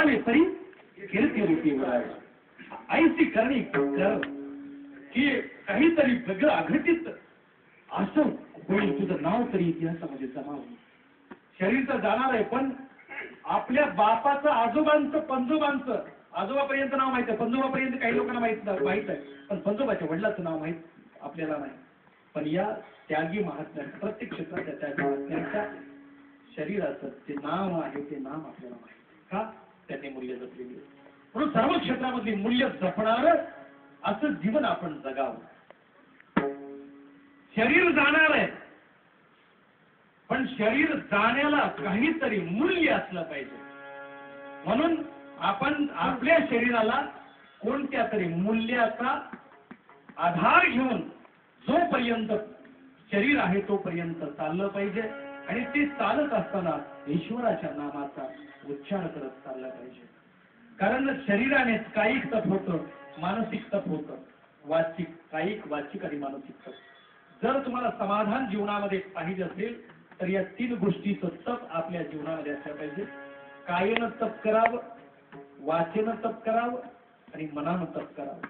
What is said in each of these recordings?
आले तरी कीर्ती रूपी ऐसी करणी कर की काहीतरी वेगळं अघटित असं होईल, तुझं नाव तरी इतिहासामध्ये जमा होईल. शरीर तर जाणार आहे, पण आपल्या बापाचं आजोबांचं पंजोबांचं, आजोबापर्यंत नाव माहित आहे, पंजोबापर्यंत काही लोकांना माहित आहे, पण पंजोबाच्या वडिलाचं नाव माहित आपल्याला नाही. पण या त्यागी महात्म्याचं, प्रत्येक क्षेत्राच्या त्यागी महात्म्याच्या शरीराचं जे नाव आहे ते नाम आपल्याला माहित का त्यांनी मूल्य जपलेली. म्हणून सर्व क्षेत्रामधली मूल्य जपणार असं जीवन आपण जगावं. शरीर जाणार आहे, पण शरीर जाण्याला काहीतरी मूल्य असलं पाहिजे. म्हणून आपण आपल्या शरीराला कोणत्या तरी मूल्याचा आधार घेऊन जोपर्यंत शरीर आहे तोपर्यंत चाललं पाहिजे. आणि ते चालत असताना ईश्वराच्या नामाचा उच्चार करत चालला पाहिजे. कारण शरीराने कायिक तप होतं, मानसिक तप होतं, वाचिक, कायिक, वाचिक आणि मानसिक तप. जर तुम्हाला समाधान जीवनामध्ये पाहिजे असेल तर या 3 गोष्टीचं तप आपल्या जीवनामध्ये असलं पाहिजे. कायेनं तप करावं, वाचेनं तप करावं आणि मनानं तप करावं.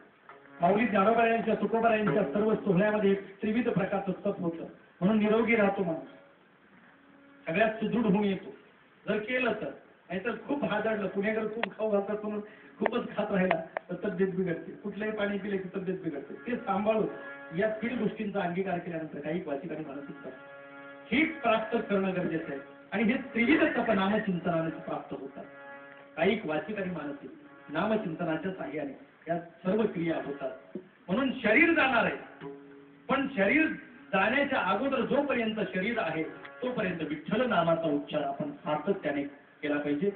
माऊली ज्ञानोबा तुकोबा यांच्या सर्व सोहळ्यामध्ये एक त्रिविध प्रकारचं तप होतं. म्हणून निरोगी राहतो माणूस, सगळ्यात सुदृढ होऊन येतो जर केलं तर. नाहीतर खूप हादडलं, पुणेकर खूप खाऊ घालतात म्हणून खूपच खात राहिला तर तब्येत बिघडते, कुठलंही पाणी पिले की तब्येत बिघडते. ते सांभाळून या 3 गोष्टींचा अंगीकार केल्यानंतर काही वाचिक आणि मानसिक तप हे प्राप्त करणं गरजेचं आहे. आणि हे त्रिविध तप नामचिंतनाने प्राप्त होतात. कायिक, वाचिक आणि मानसिक नामचिंतनाच्या साह्याने या सर्व क्रिया होतात. म्हणून शरीर जाणार आहे, पण शरीर जाण्याच्या अगोदर जोपर्यंत शरीर आहे तोपर्यंत विठ्ठल नामाचा उच्चार आपण सातत्याने केला पाहिजे.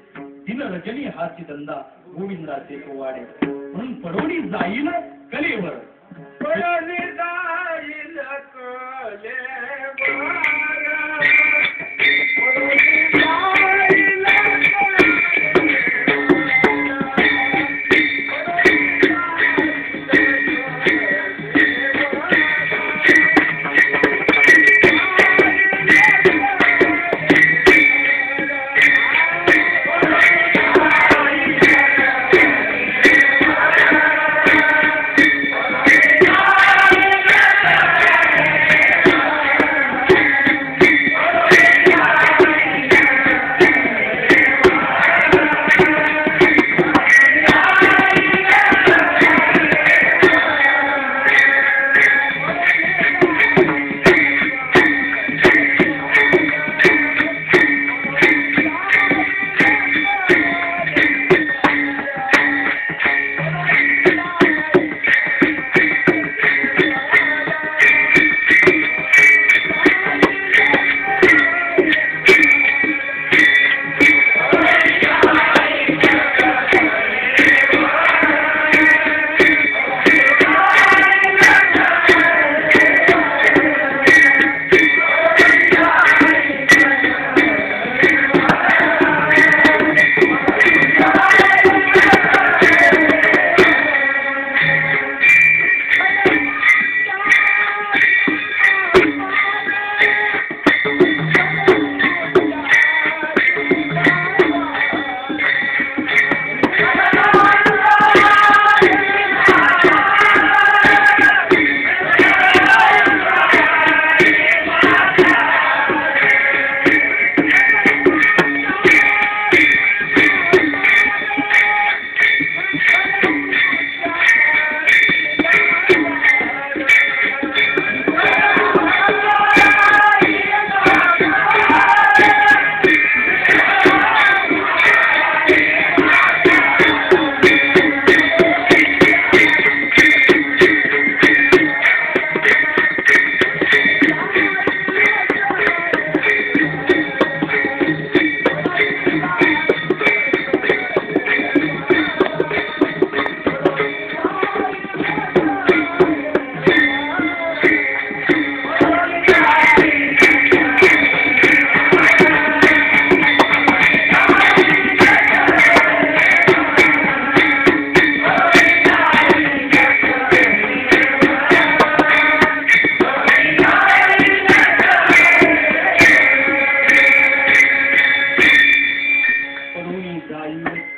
दिन रजनी हाची धंदा गोविंदाचे पोवाडे. म्हणून पडोनी जाईल कलेवर, पडोनी जाईल कलेवर, पडोनी जाईल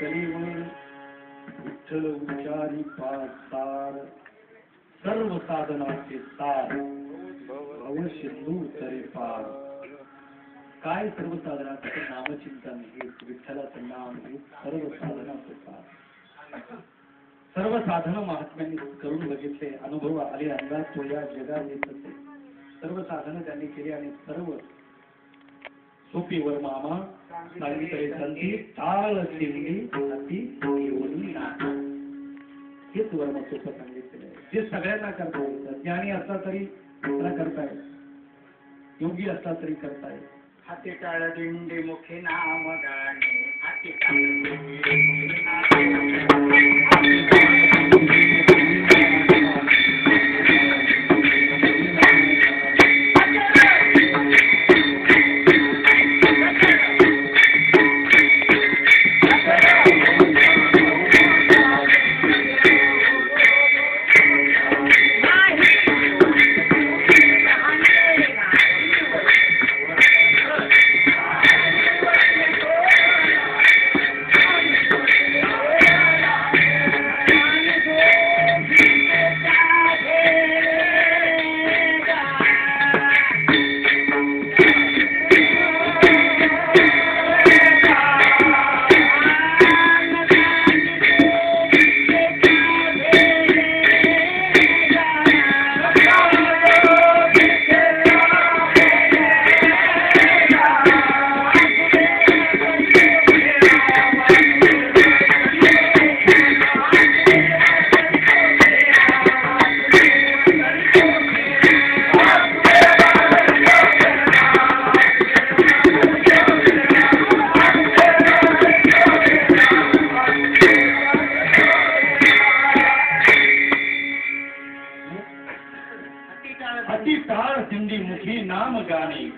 कलीवर विठ्ठल उच्चारी पार सर्व साधनाचे सार भव सिंधू तरी पार. काय सर्व साधनाचं नामचिंतन हे विठ्ठलाचं नाम हे सर्व साधनाचं सार. सर्व साधन महात्म्यांनी करून बघितले, अनुभव आले, अंगात तो या जगात येत असे. सर्व साधन त्यांनी केली आणि सर्व सोपीवर मामा सांगितले संधी टाळ सिंधी हाती घेऊन नाथ. हेच वर्म सोपं सांगितलेलं आहे, जे सगळ्यांना करता येतं. ज्ञानी असला तरी त्याला करता येत, योगी असला तरी करता येत. हाती टाळ दिंडी मुखी नाम गाणे, हाती टाळ दिंडी मुखी नाम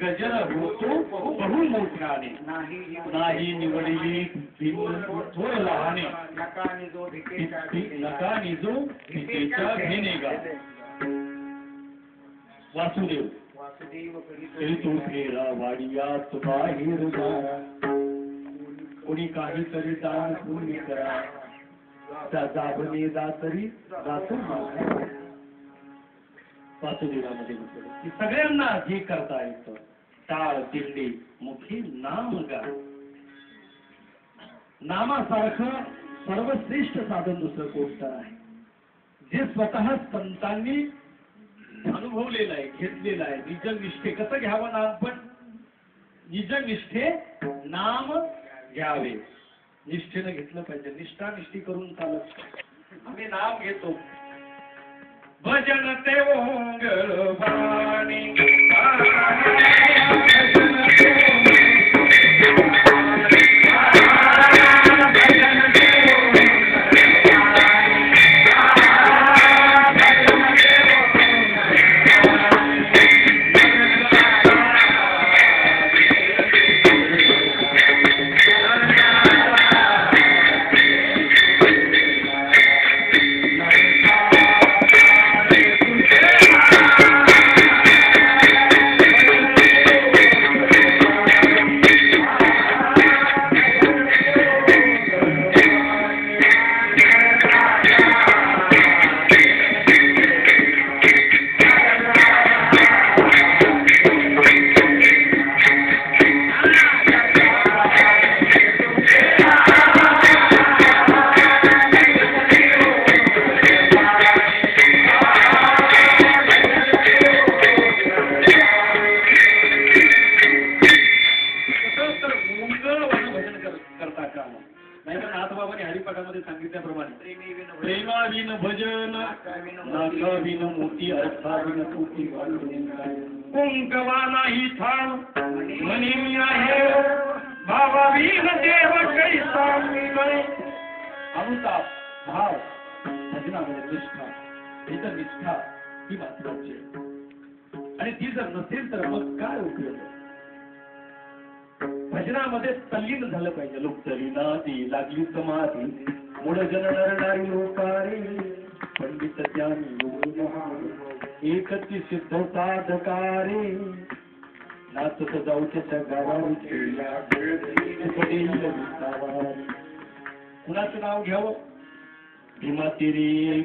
गजर होतो बहु मोठ्याने, नाही निवडली थोर लहाने, नकानी जो भीतीच्या घेणेगा. वासुदेव तो फेरा वाडियात बाहेर जारा, कोणी काहीतरी दान पुण्य करा, त्या जाभने जातरी जातो. वासुदेवामध्ये म्हटलं की सगळ्यांना जे करता येतं, टाळ दिंडी मुखी नाम गा. नामासारखं सर्वश्रेष्ठ साधन दुसरं कोणतं आहे, जे स्वतः संतांनी अनुभवलेलं आहे, घेतलेलं आहे. निजनिष्ठे कसं घ्यावं नाम, पण निजनिष्ठे नाम घ्यावे. निष्ठेनं घेतलं पाहिजे, निष्ठा निष्ठी करून चालत. आम्ही नाम घेतो, भजन ते ओंगळ वाणी, प्रेमाविन भजन नाकाविन मोती, अर्थाविन तोटी. कुंकवा नाही ठाव म्हणी आहे, भावाविन देव कैसा मिळे. अनुताप भाव भजनामध्ये निष्ठा, ही तर निष्ठा ही महत्वाची आहे. आणि ती जर नसेल तर मग काय उपयोग. भजनामध्ये तल्लीन झालं पाहिजे. लोक तल्लीनादी लागली समाधी, मूळ जन नरणारी लोकारे, पंडित ज्ञानी योग महान, एकती सिद्ध साधकारे. नाचत जाऊच्या गावारी कुणाचं नाव घ्यावं? भीमा तेरी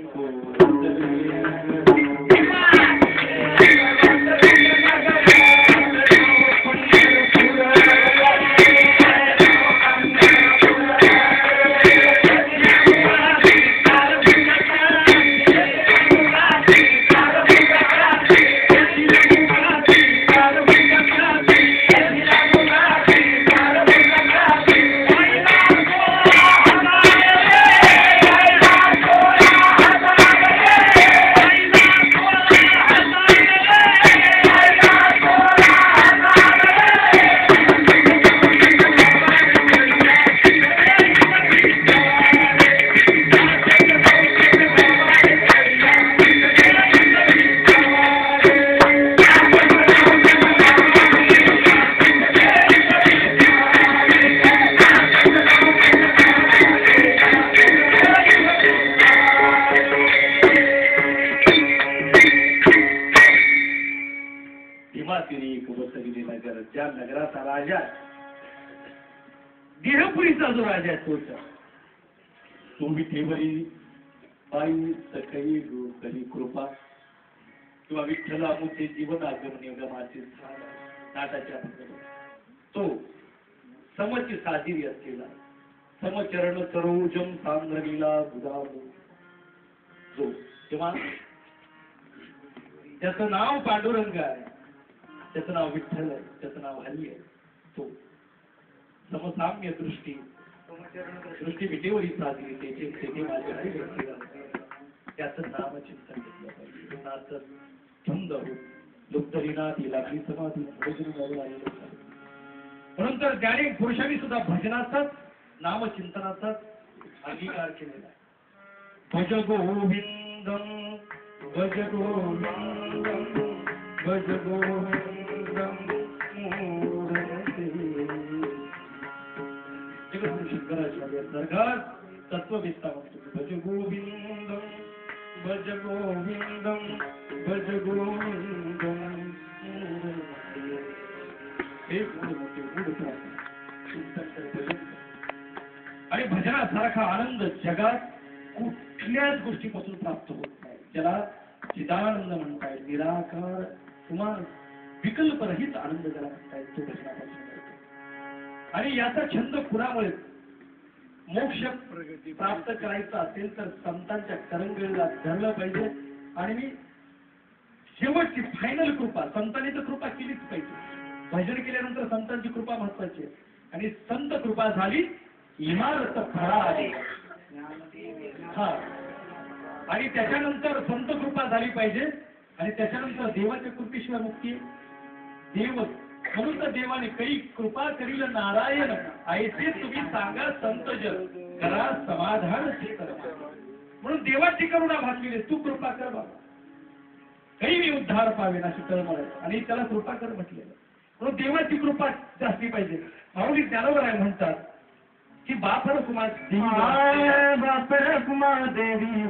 ज्या नगराचा राजा देहपुरीचा जो राजा आहे तोच तो विठेवरी बाई सखई करी कृपा किंवा विठ्ठला मुचे जीवन आगमन गमाचे नाटाच्या तो समची साजिरी असलेला समचरण सरोजम सांद्रलीला बुधावो जो तेव्हा त्याचं नाव पांडुरंग आहे, त्याचं नाव विठ्ठल आहे, त्याचं नाव हरी आहे. तो समसाम्य दृष्टी विटेवरी साजली तेथे माझ्या हरी त्याचं नाम चिंतन घेतलं पाहिजे. नाच धुंद हो लुप्तरीनाथी लागली समाधी म्हणून तर त्याने पुरुषांनी सुद्धा भजनाचाच नामचिंतनाचाच अंगीकार केलेला आहे. भज गोविंदम भज गोविंदम भज गोविंदम शंकराचार्य दरगात तत्ववेत्ता म्हणतो भज गोविंदम भज गोविंदम भज गोविंदम हे आणि भजनासारखा आनंद जगात कुठल्याच गोष्टीपासून प्राप्त होत नाही. ज्याला चिदानंद म्हणताय, निराकार किंवा विकल्परहित आनंद ज्याला म्हणताय तो भजनापासून मिळतो. आणि याचा छंद कुणामुळे मोक्ष प्राप्त करायचा असेल तर संतांच्या करंगळीला धरलं पाहिजे. आणि मी शेवटची फायनल कृपा संतांनी तर कृपा केलीच पाहिजे. भजन केल्यानंतर संतांची कृपा महत्वाची आहे. आणि संत कृपा झाली इमारत फळा आली. हा आणि त्याच्यानंतर संत कृपा झाली पाहिजे. आणि त्याच्यानंतर देवाच्या कृपेशिवाय मुक्ती देव म्हणून तर देवाने काही कृपा करील नारायण ऐसे तुम्ही सांगा संत जन करा समाधान म्हणून देवाची करुणा भासलेली तू कृपा कर बाबा काही मी उद्धार पावेन अशी तळमळ आणि त्याला कृपा कर म्हटलेलं. म्हणून देवाची कृपा जास्ती पाहिजे. माऊली ज्ञानोबा आहे म्हणतात की बापर कुमार देवी बापर कुमार देवी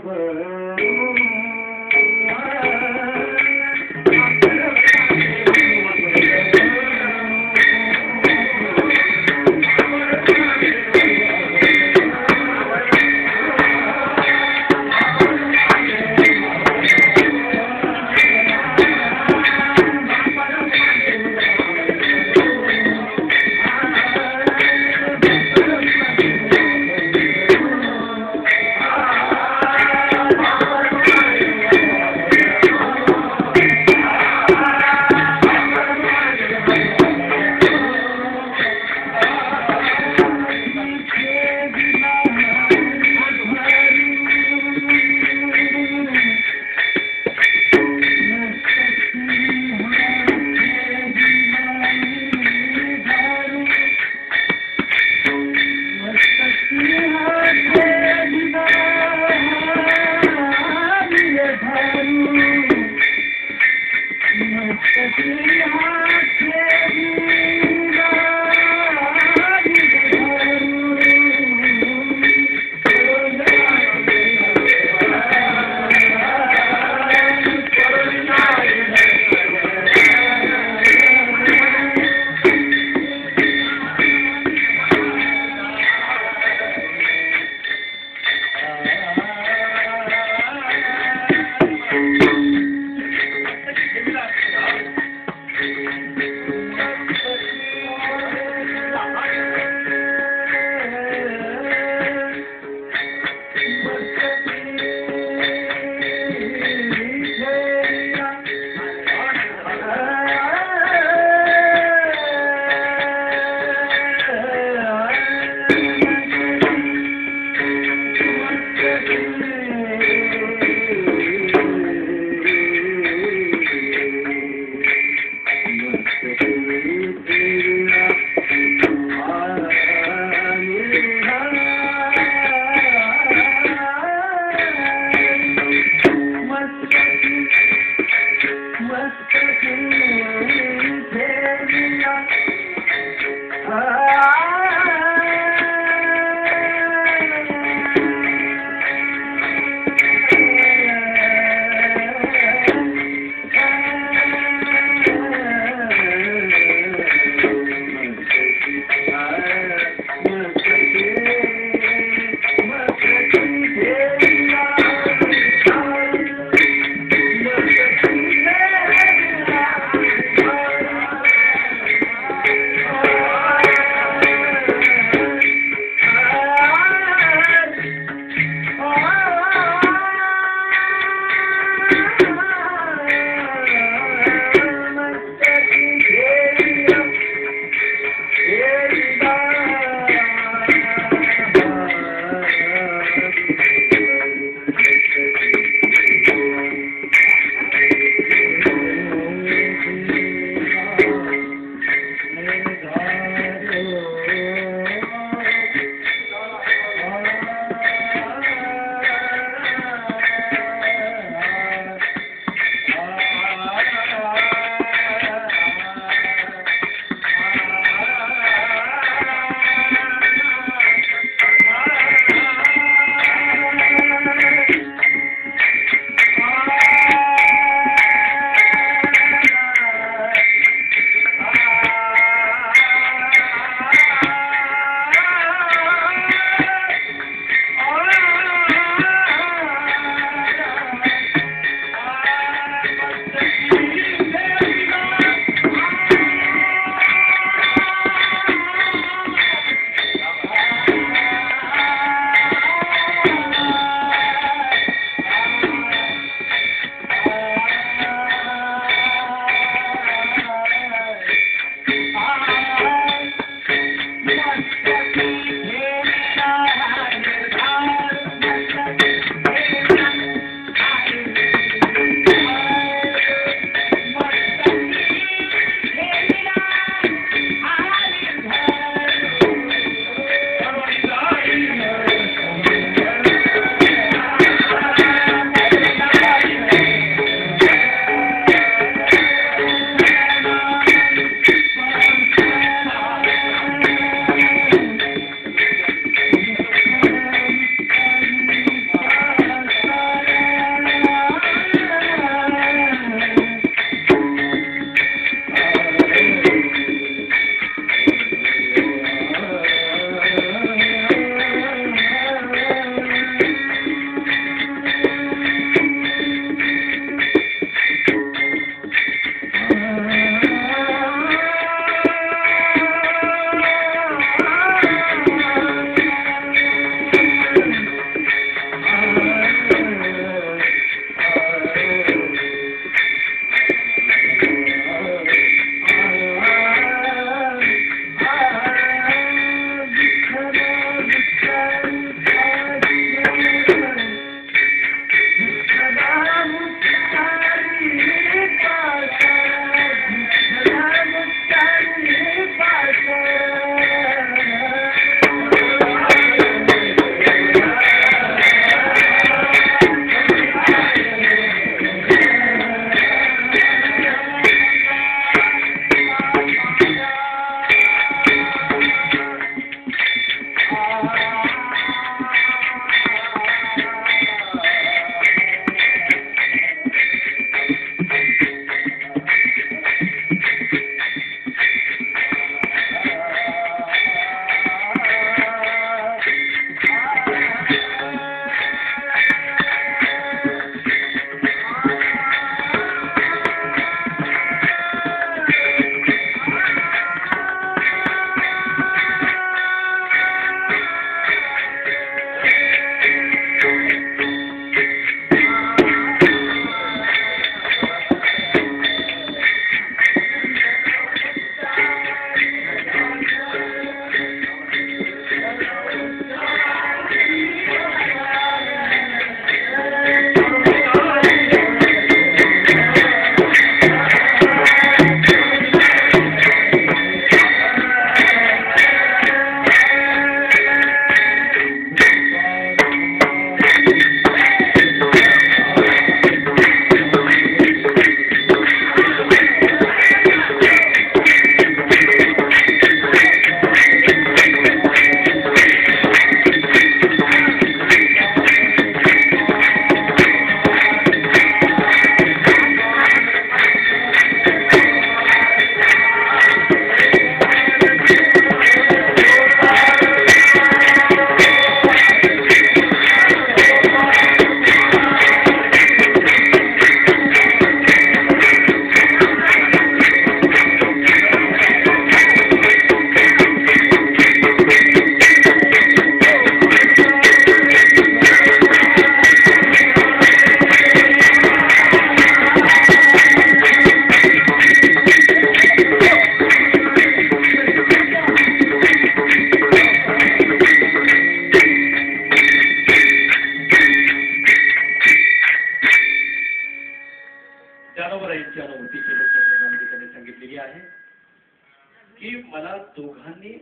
दोघांनी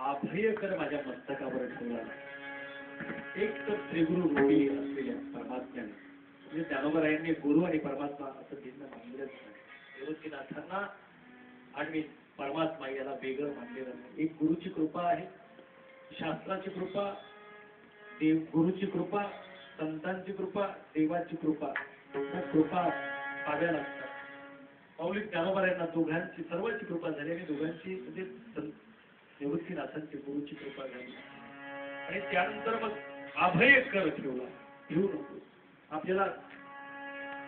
अभयकर माझ्या मस्तकावर ठेवला. एक तर त्रिगुरु रूपी असलेल्या परमात्म्याने, म्हणजे ज्ञानोबरायांनी गुरु आणि परमात्मा असं भिन्न मानलेलंच नाही. निवृत्तीनाथांना आणि मी परमात्मा याला वेगळं मानलेलं नाही. एक गुरुची कृपा आहे, शास्त्राची कृपा, देव गुरुची कृपा, संतांची कृपा, देवाची कृपा. त्या कृपा पाव्या लागतात. माऊली ज्ञानोबरायांना दोघांची सर्वांची कृपा झाली आणि दोघांची म्हणजे निवृत्तीनाथांची गुरुची कृपा झाली. आणि त्यानंतर मग अभय कर ठेवला. भिवू नको. आपल्याला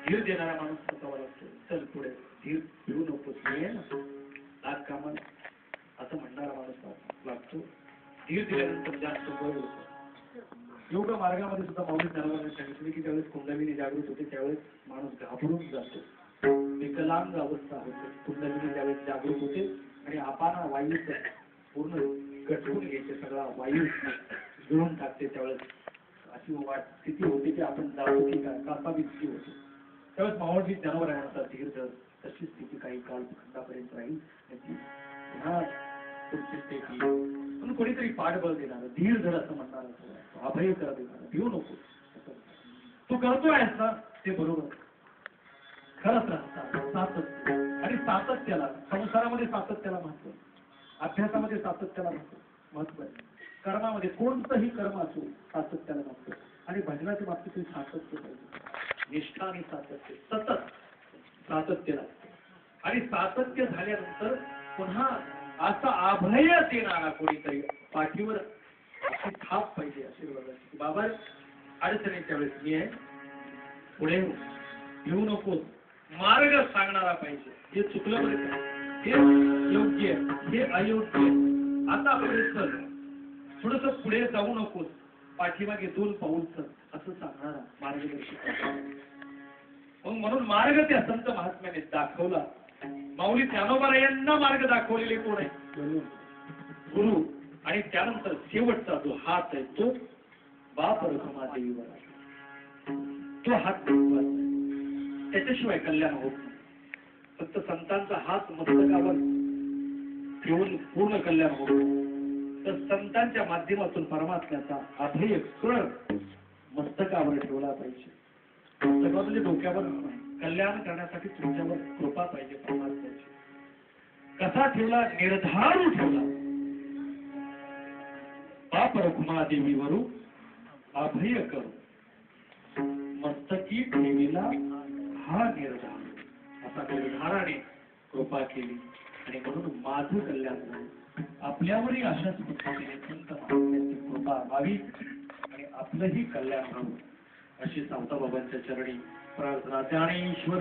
धीर देणारा माणूस स्वतःवा लागतो. चल पुढे, धीर भिवू नको, लाग कामाला असं म्हणणारा माणूस लागतो. धीर दिल्यानंतर जास्त बळ होतं. योग मार्गामध्ये सुद्धा माऊली ज्ञानोबरांनी सांगितले की ज्यावेळेस कुंडलिनी जागृत होते त्यावेळेस माणूस घाबरून जातो, विकलांग अवस्था होते. कुंडलिनी ज्यावेळेस जागृत होते आणि आपाना वायूच पूर्ण गटवून घ्यायचे, सगळा वायू गिळून टाकते, त्यावेळेस अशी स्थिती होते की आपण जातो की काय कासावी स्थिती होते. त्यावेळेस मावळजी ज्ञानोबरांचा धीर धर, तशी स्थिती काही काळ खंडापर्यंत राहील. पुन्हा म्हणून कोणीतरी पाठबळ देणार, धीर धर असं म्हणणार, अभय करा देणार, भिवू नको. तू करतो आहेस ना ते बरोबर, खरंच राहतात सातत्य. आणि सातत्याला संसारामध्ये सातत्याला महत्व, अभ्यासामध्ये सातत्याला महत्व आहे. कर्मामध्ये कोणतंही कर्म असो सातत्याला महत्व. आणि भजनाच्या बाबतीत सातत्य पाहिजे, निष्ठा आणि सातत्य, सतत सातत्य लागतं. आणि सातत्य झाल्यानंतर पुन्हा असा अभय देणारा कोणीतरी पाठीवर अशी थाप पाहिजे. अशी बाबा अडचणीच्या वेळेस मी आहे, पुढे येऊ नकोस, मार्ग सांगणारा पाहिजे. हे चुकलं बरं का, हे योग्य आहे, हे अयोग्य आहे, आता पुढे चल, थोडस पुढे जाऊ नकोस, पाठीमागे 2 पाऊल चल, असं सांगणारा मार्गदर्शक. म्हणून मार्ग त्या संत महात्म्याने दाखवला. माऊली ज्ञानोबरायांना मार्ग दाखवलेले कोण आहे? गुरु. आणि त्यानंतर शेवटचा जो हात आहे तो बाप रखुमादेवीवर आहे. तो हात त्याच्याशिवाय कल्याण होत नाही. फक्त संतांचा हात मस्तकावर ठेवून पूर्ण कल्याण होत नाही. तर संतांच्या माध्यमातून परमात्म्याचा अभय कर मस्तकावर ठेवला पाहिजे. मस्तकावर म्हणजे डोक्यावर कल्याण करण्यासाठी तुमच्यावर कृपा पाहिजे परमात्म्याची. कसा ठेवला? निर्धारू ठेवला. बाप रखुमादेवीवरू अभय कर मस्तकी ठेवीला हा निर्धार. असा निर्धाराने कृपा केली आणि म्हणून माझं कल्याण झालं. आपल्यावरही अशाच पद्धतीने संत महात्म्याची कृपा व्हावी आणि आपलंही कल्याण व्हावं अशी सावताबाबांच्या चरणी प्रार्थना. ज्ञानेश्वर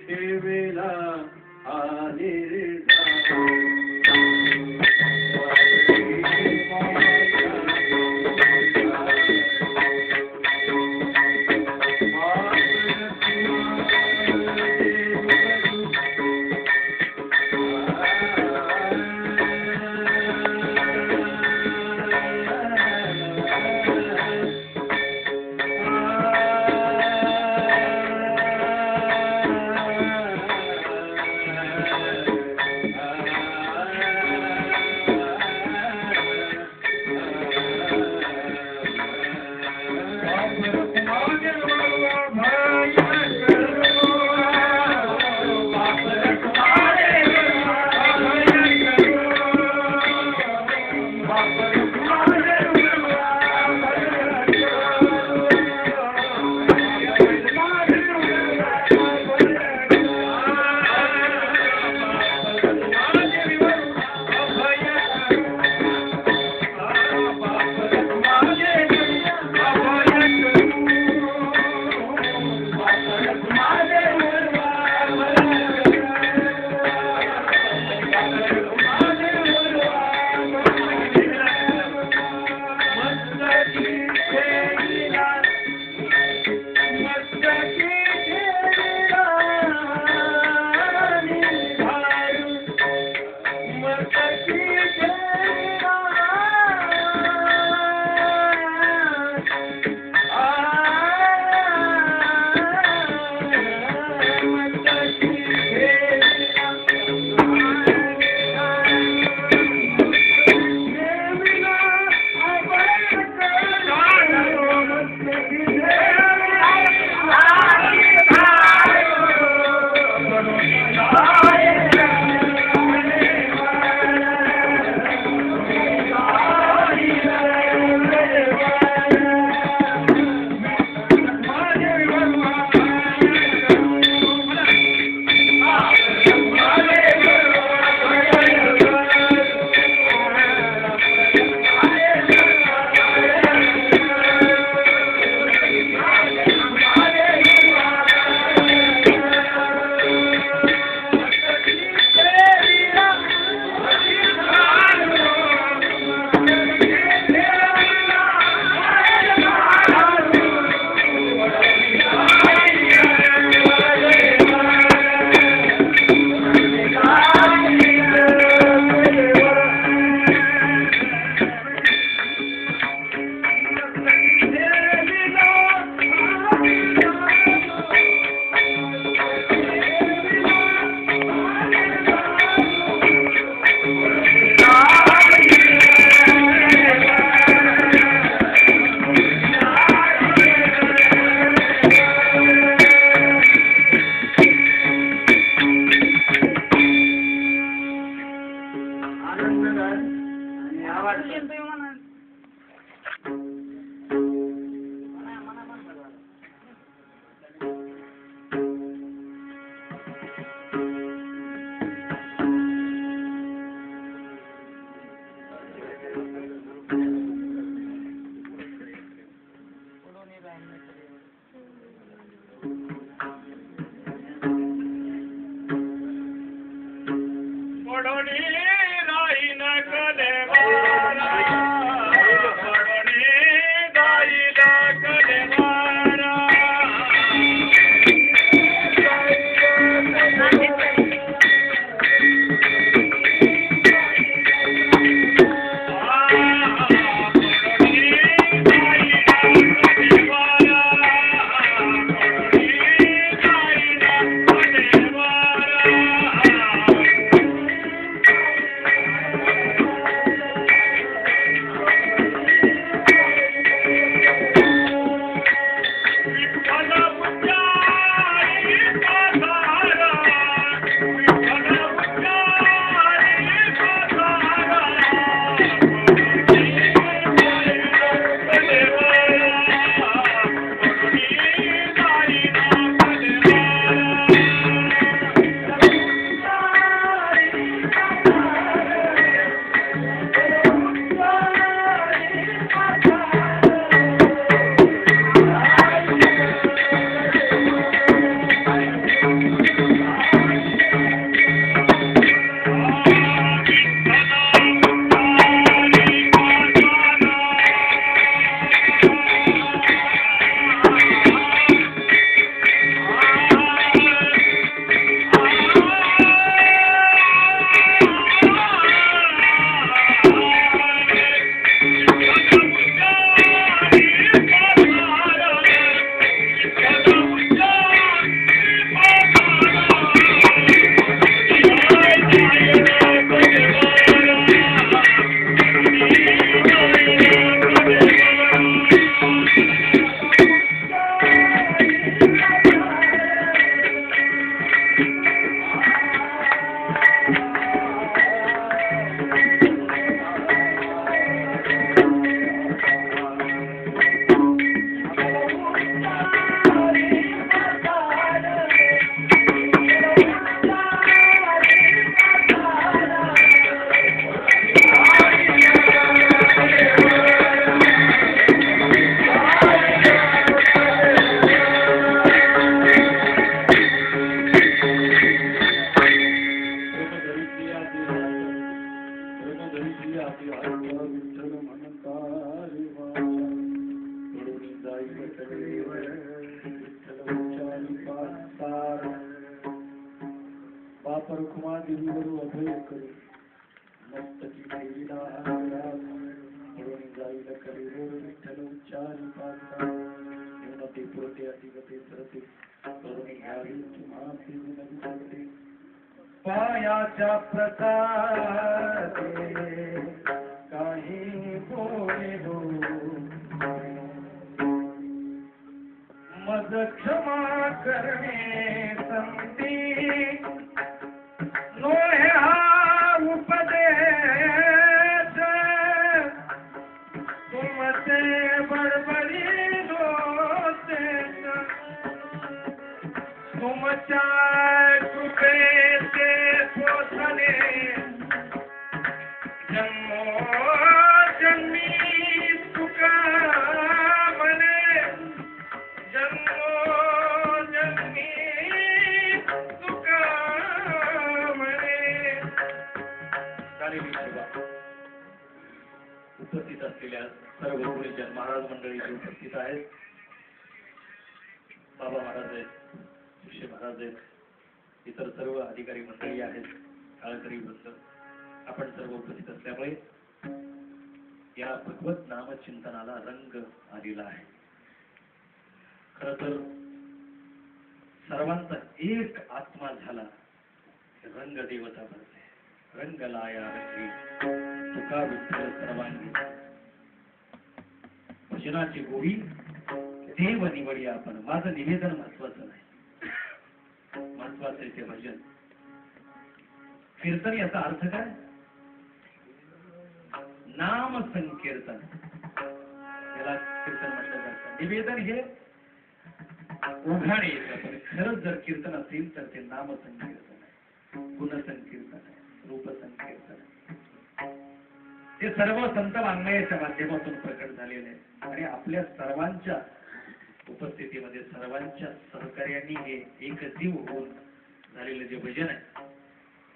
ठेवेला आले परखुमा देवीवर अभय करू मस्तकी देवीला म्हणून जाईल करीवर विठ्ठल उच्चारी पाचता न्यूनते पुरते अधिगते सरते करून घ्यावी तुम्हा विनंती पायाच्या प्रसादे काही बोलिलो मज क्षमा करणे संती नोहे हा उपदेश तुमचे बडबडी दोषेश तुमच्या कृपेचे पोषणे जन्मोजन्मी तुका म्हणे जन्मोजन्मी तुका म्हणे. झालेली सेवा उपस्थित असलेल्या सर्व गुरुजन महाराज मंडळी जे उपस्थित आहेत, बाबा महाराज आहेत, शिष्य महाराज आहेत, इतर सर्व अधिकारी मंडळी आहेत, काळकरी वृंद, आपण सर्व उपस्थित असल्यामुळे या भगवत नाम चिंतनाला रंग आलेला आहे. खर तर सर्वांचा एक आत्मा झाला, रंग देवता भरते, रंग लाया रंगी तुका विठ्ठल सर्वांगी. भजनाची गोडी देव निवडी आपण. माझं निवेदन महत्वाचं नाही, महत्वाचं आहे ते भजन. कीर्तन याचा अर्थ काय? नाम संकीर्तन, याला कीर्तन म्हटलं जातं. निवेदन हे ओघाने येतं, पण खरंच जर कीर्तन असेल तर ते नाम संकीर्तन आहे, गुणसंकीर्तन आहे, रूप संकीर्तन आहे. ते सर्व संत वाङ्मयाच्या माध्यमातून प्रकट झालेले आहे आणि आपल्या सर्वांच्या उपस्थितीमध्ये सर्वांच्या सहकार्याने हे एक जीव होऊन झालेलं जे भजन आहे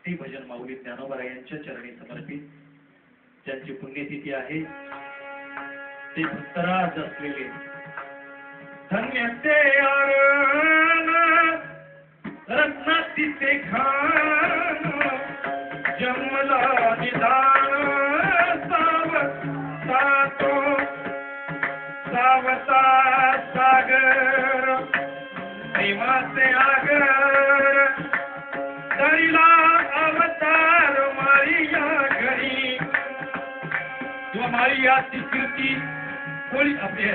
ते भजन माऊली ज्ञानोबा यांच्या चरणी समर्पित. ज्यांची पुण्यतिथी आहे ते भक्तराज असलेले धन्य ते रत्नाती ते खान जन्मला निधान सावतो सावता सागर प्रेमाचे आगर दरीला अवतार मारिया घरी किंवा मारिया ती कीर्ती कोळी आपली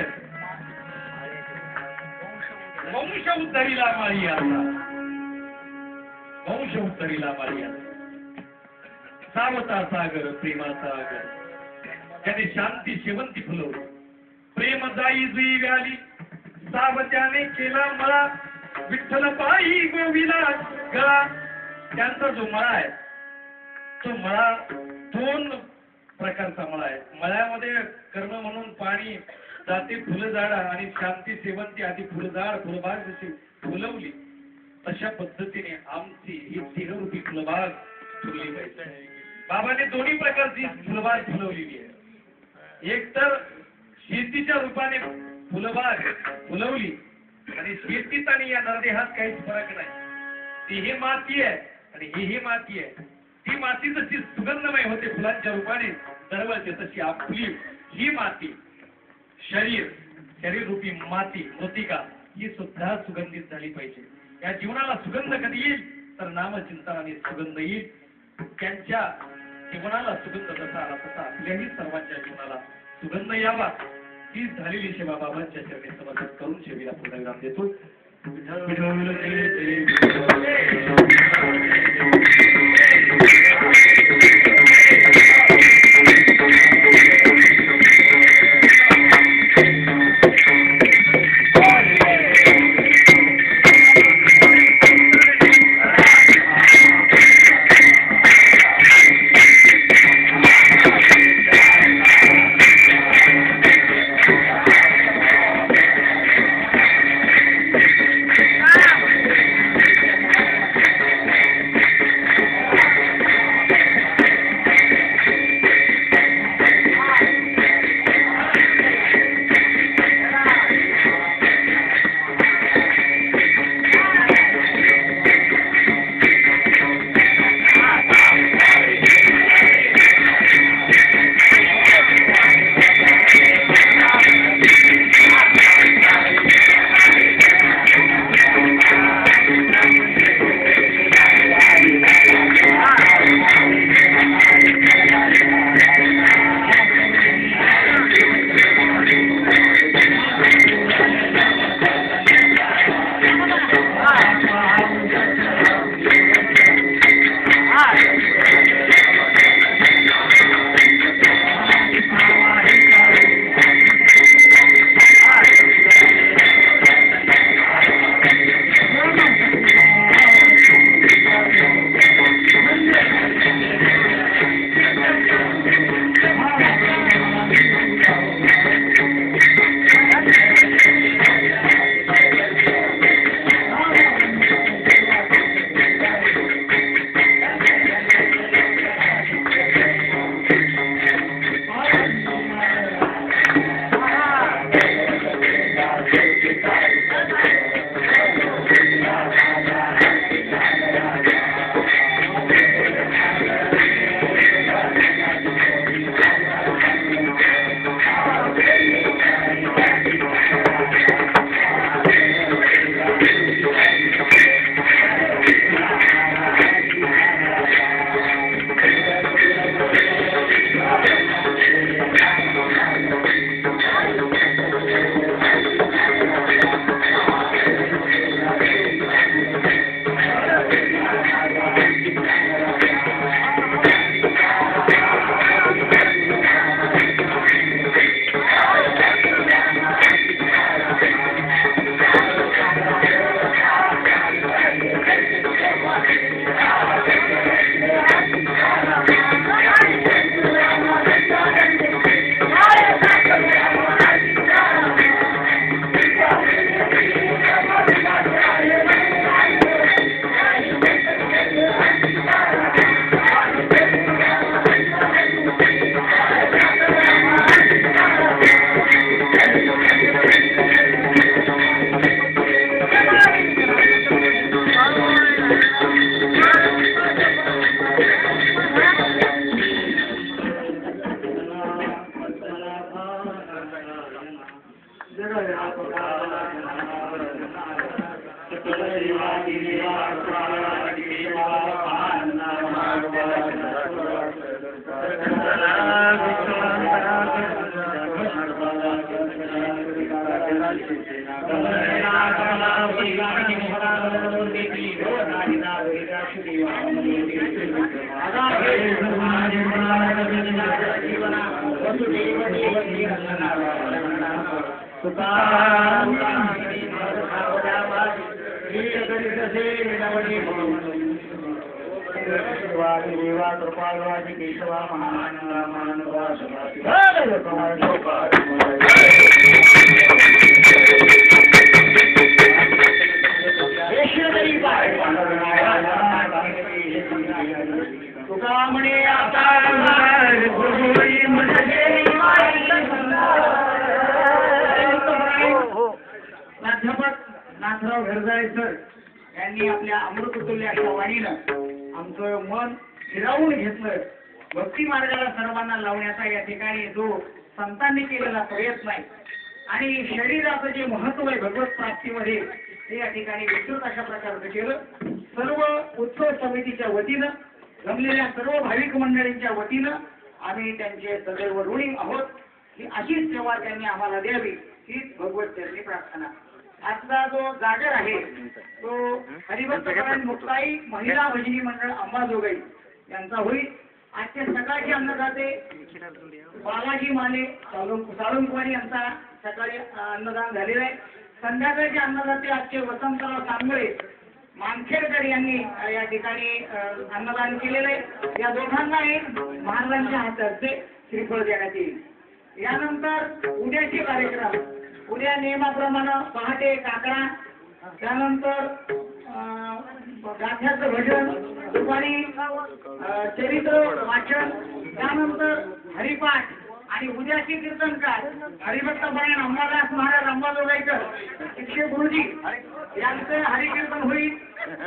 वंश उद्धरीला मारिया, वंश उद्धरीला मारिया सावता सागर प्रेमाचा आगर त्याने शांती शेवंती फुलवली. प्रेम जाई जुई व्याली सावत्याने केला मला विठ्ठल पायी गोविला गळा. त्यांचा जो मळा आहे तो मळा दोन प्रकारचा मळा आहे. मळ्यामध्ये कर्म म्हणून पाणी जाते फुलझाडा आणि शांती सेवंती आधी फुलझाड फुलबाग जशी फुलवली तशा पद्धतीने आमची ही तिरूपी फुलबाग फुलली पाहिजे. बाबाने दोन्ही प्रकारची फुलबाग फुलवलेली आहे. एक तर शेतीच्या रूपाने फुलबाग फुलवली आणि शेतीत आणि या नरदेहात काहीच फरक नाही. ती ही माती आहे आणि ही माती आहे. ती माती जशी सुगंधमय होते फुलांच्या रूपाने दरवळते तशी आपली ही माती शरीर रूपी माती मृतिका ही सुद्धा सुगंधित झाली पाहिजे. या जीवनाला सुगंध कधी येईल तर नामचिंतनाने सुगंध येईल. त्यांच्या जीवनाला सुगंध जसा आला तसा आपल्याही सर्वांच्या जीवनाला सुगंध यावा ही झालेली सेवा बाबांच्या चरणी समर्पित करून सेवेला पूर्णविराम देतो. प्राध्यापक नाथराव घरजाळे सर यांनी आपल्या अमृततुल्य अशा वाणीनं आमचं मन फिरवून घेतलं. भक्ती मार्गाला सर्वांना लावण्याचा या ठिकाणी जो संतांनी केलेला प्रयत्न आहे आणि शरीराचं जे महत्व आहे भगवत प्राप्तीमध्ये ते या ठिकाणी विस्तृत अशा प्रकारचं केलं. सर्व उत्सव समितीच्या वतीनं जमलेल्या सर्व भाविक मंडळींच्या वतीनं आम्ही त्यांचे सदैव ऋणी आहोत की अशीच सेवा त्यांनी आम्हाला द्यावी हीच भगवत चरणी प्रार्थना. आजचा जो जागर आहे तो हरिभक्तपरायण मुक्ताई महिला भजनी मंडळ अंबाजोगाई यांचा होईल. आजच्या सकाळचे अन्नदाते बालाजी माने साळुंकवाडी यांचा सकाळी अन्नदान झालेलं आहे. संध्याकाळचे अन्नदाते आजचे वसंतराव सांगळे मानखेडकर यांनी या ठिकाणी अन्नदान केलेलं आहे. या दोघांनाही महाराजांच्या हाताचे श्रीफळ देण्यात येईल. यानंतर उद्याचे कार्यक्रम उद्या नियमाप्रमाणे पहाटे काकडा, त्यानंतर गाथ्याचं भजन, दुपारी चरित्र वाचन, त्यानंतर हरिपाठ आणि उद्याचे कीर्तनकार हरिभक्तपरायण अंबादास महाराज अंबाजोगाईकर शिक्षक गुरुजी यांचं हरिकीर्तन होईल.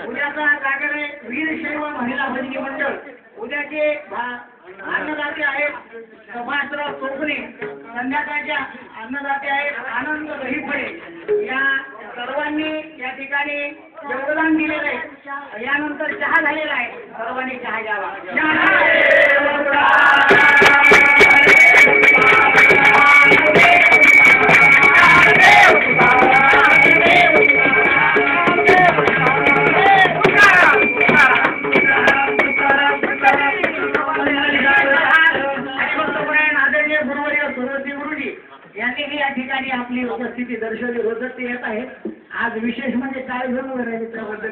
उद्याचा जागर आहे वीरशैव महिला भजनी मंडळ. उद्याचे अन्नदाते आहेत सुभाषराव चोपणे. संध्याकाळच्या अन्नदाते आहेत आनंद दहीफळे. या सर्वांनी या ठिकाणी योगदान दिलेलं आहे. यानंतर चहा झालेला आहे. सर्वांनी चहा घ्यावा. यांनी या ठिकाणी आपली उपस्थिती दर्शवली. रोजच ते येत आहेत. आज विशेष म्हणजे काय घेऊन वगैरे त्याबद्दल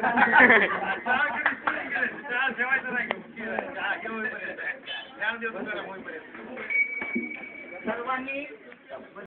सर्वांनी